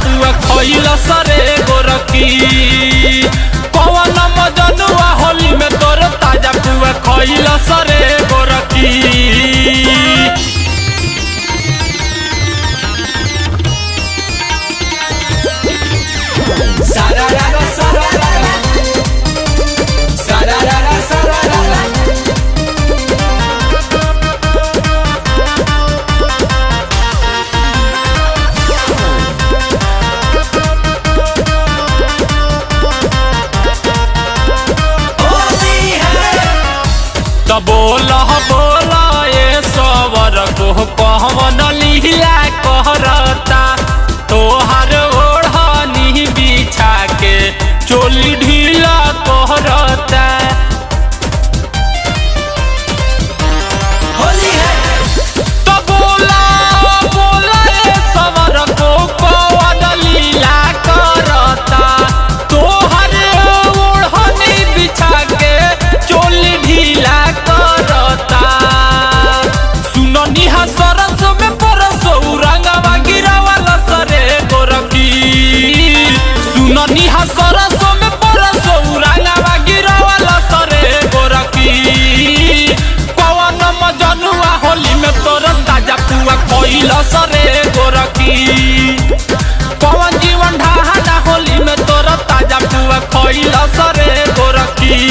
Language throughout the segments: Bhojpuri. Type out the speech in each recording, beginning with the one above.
पुआ खइल सरे गोरकी। कौन मजनुआ होली में तोर ताजा पुआ खइल सरे गोरकी। बोला बोला ये सवर को कहवन लीला कहरता तोहर ओढ़नी बिछा के चोली ढीला कहरता। होली है तो बोला बोला ये सवर को कहवन लीला करता तोहर ओढ़नी बिछा के चोली ढीला सरस में परस रंगवा गिरावाला सरे गोरकी। सुननी हा सरस में परस रंगवा गिरावाला सरे गोरकी। कौन मजनुआ होली में तोर ताजा पुआ खइल सरे गोरकी। कौन जीवन ढाहना होली में तोर ताजा पुआ खइल सरे गोरकी।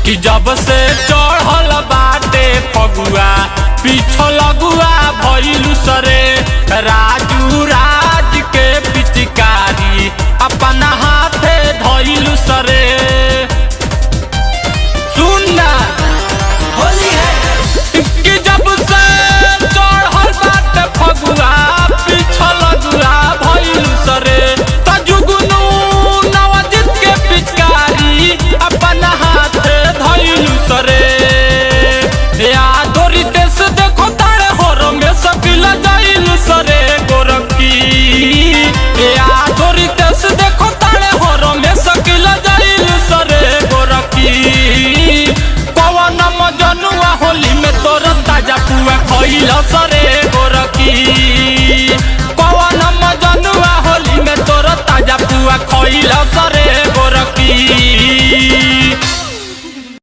कि जब से चढ़ल बाटे फगुआ पीछे लगुआ भइलु सरे।